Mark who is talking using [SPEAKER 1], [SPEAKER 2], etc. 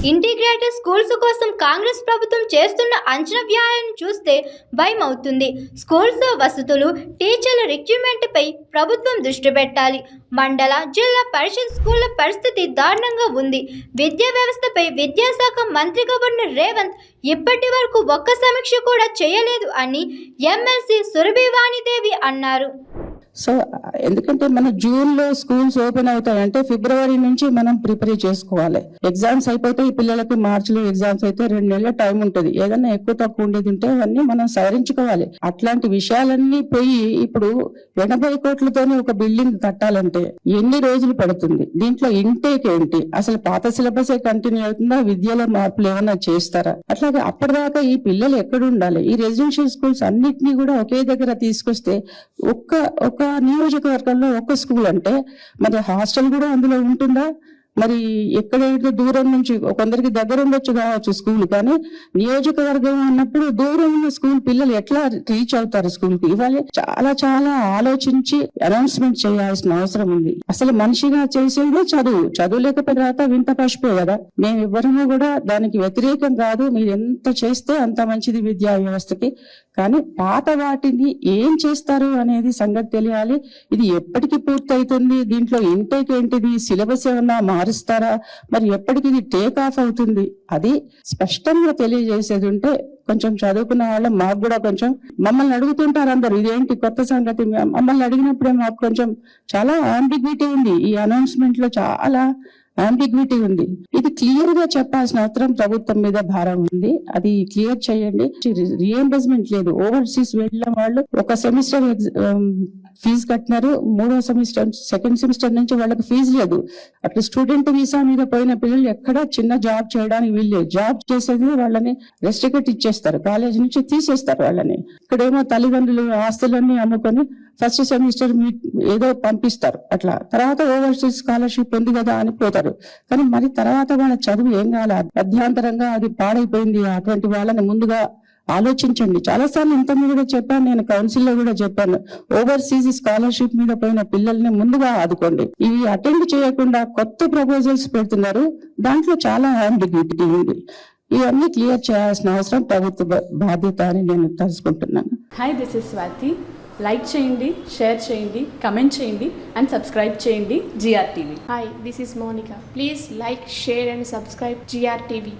[SPEAKER 1] Integrated schools కోసం కాంగ్రెస్ ప్రభుత్వం చేస్తున్న అంచనా వ్యయాలను చూస్తే భయం అవుతుంది. స్కూల్స్ వసతులు, టీచర్ల రిక్రూట్మెంట్పై ప్రభుత్వం దృష్టి పెట్టాలి. మండల, జిల్లా పరిషత్ స్కూళ్ల పరిస్థితి దారుణంగా ఉంది. విద్యా వ్యవస్థపై విద్యాశాఖ మంత్రి గవర్నర్ రేవంత్ ఇప్పటి వరకు ఒక్క సమీక్ష కూడా చేయలేదు అని ఎమ్మెల్సీ సురభి వాణిదేవి అన్నారు.
[SPEAKER 2] సో ఎందుకంటే మన జూన్లో స్కూల్స్ ఓపెన్ అవుతాయంటే ఫిబ్రవరి నుంచి మనం ప్రిపేర్ చేసుకోవాలి. ఎగ్జామ్స్ అయిపోతే ఈ పిల్లలకి మార్చిలో ఎగ్జామ్స్ అయితే 2 నెలల టైం ఉంటుంది. ఏదైనా ఎక్కువ తక్కువ ఉండేది ఉంటే అవన్నీ మనం సవరించుకోవాలి. అట్లాంటి విషయాలన్నీ పోయి ఇప్పుడు 80 కోట్లతోనే ఒక బిల్డింగ్ కట్టాలంటే ఎన్ని రోజులు పడుతుంది? దీంట్లో ఇంటేక్ ఏంటి? అసలు పాత సిలబసే కంటిన్యూ అవుతుందా? విద్యలో మార్పులు ఏమైనా చేస్తారా? అట్లాగే అప్పటిదాకా ఈ పిల్లలు ఎక్కడ ఉండాలి? ఈ రెసిడెన్షియల్ స్కూల్స్ అన్నిటినీ కూడా ఒకే దగ్గర తీసుకొస్తే ఒక నియోజకవర్గంలో ఒక స్కూల్ అంటే మరి హాస్టల్ కూడా అందులో ఉంటుందా? మరి ఎక్కడైతే దూరం నుంచి కొందరికి దగ్గర ఉండొచ్చు కావచ్చు స్కూల్, కానీ నియోజకవర్గం అన్నప్పుడు దూరం ఉన్న స్కూల్ పిల్లలు ఎట్లా రీచ్ అవుతారు స్కూల్కి? ఇవాళ చాలా చాలా ఆలోచించి అనౌన్స్మెంట్ చేయాల్సిన అవసరం ఉంది. అసలు మనిషిగా చేసేదే చదువు లేకపోతే వింత పశుపే కదా. మేము ఎవ్వరము కూడా దానికి వ్యతిరేకం కాదు. మీరు ఎంత చేస్తే అంత మంచిది విద్యా వ్యవస్థకి. కానీ పాత వాటిని ఏం చేస్తారు అనేది సంగతి తెలియాలి. ఇది ఎప్పటికి పూర్తి అవుతుంది? దీంట్లో ఇంటేక్ ఏంటిది? సిలబస్ ఏమన్నా మారుస్తారా? మరి ఎప్పటికి ఇది టేక్ ఆఫ్ అవుతుంది? అది స్పష్టంగా తెలియజేసేది ఉంటే కొంచెం చదువుకున్న వాళ్ళ మాకు కూడా కొంచెం మమ్మల్ని అడుగుతుంటారు అందరు, ఇదేంటి కొత్త సంగతి? మమ్మల్ని అడిగినప్పుడే మాకు కొంచెం చాలా ఆంబిగ్విటీ ఉంది. ఈ అనౌన్స్మెంట్ లో చాలా ఆంబిగ్విటీ ఉంది. ఇది క్లియర్ గా చెప్పాల్సిన అవసరం ప్రభుత్వం మీద భారం ఉంది. అది క్లియర్ చేయండి. రీఎంబర్స్మెంట్ లేదు. ఓవర్సీస్ వెళ్ళిన వాళ్ళు ఒక సెమిస్టర్ ఫీజు కట్టినారు, 3వ సెమిస్టర్ 2nd సెమిస్టర్ నుంచి వాళ్ళకి ఫీజు లేదు. అట్లా స్టూడెంట్ వీసా మీద పోయిన పిల్లలు ఎక్కడ చిన్న జాబ్ చేయడానికి వీల్లేదు. జాబ్ చేసేది వాళ్ళని రెస్ట్రిక్ట్ ఇచ్చేస్తారు, కాలేజ్ నుంచి తీసేస్తారు వాళ్ళని. ఇక్కడేమో తల్లిదండ్రులు ఆస్తులన్నీ అమ్ముకొని ఫస్ట్ సెమిస్టర్ ఏదో పంపిస్తారు. అట్లా తర్వాత ఓవర్సీస్ స్కాలర్షిప్ ఉంది కదా అని పోతారు. కానీ మరి తర్వాత వాళ్ళ చదువు ఏం కావాలి? మధ్యాంతరంగా అది పాడైపోయింది. అటువంటి వాళ్ళని ముందుగా ఆలోచించండి. చాలాసార్లు ఇంతకుముందు కూడా చెప్పాను, నేను కౌన్సిల్ లో కూడా చెప్పాను, ఓవర్సీస్ స్కాలర్షిప్ మీద పోయిన పిల్లల్ని ముందుగా ఆదుకోండి. ఇవి అటెండ్ చేయకుండా కొత్త ప్రపోజల్స్ పెడుతున్నారు. దాంట్లో చాలా ఆంబిగ్విటీ ఉంది. ఇవన్నీ క్లియర్ చేయాల్సిన అవసరం ప్రభుత్వ బాధ్యత అని నేను తెలుసుకుంటున్నాను.
[SPEAKER 3] Hi, this is Swathi. Like చేయండి, షేర్ చేయండి, కమెంట్ చేయండి అండ్ సబ్స్క్రైబ్ చేయండి GR TV.
[SPEAKER 4] Hi, this is Monica. Please like, share and subscribe GR TV.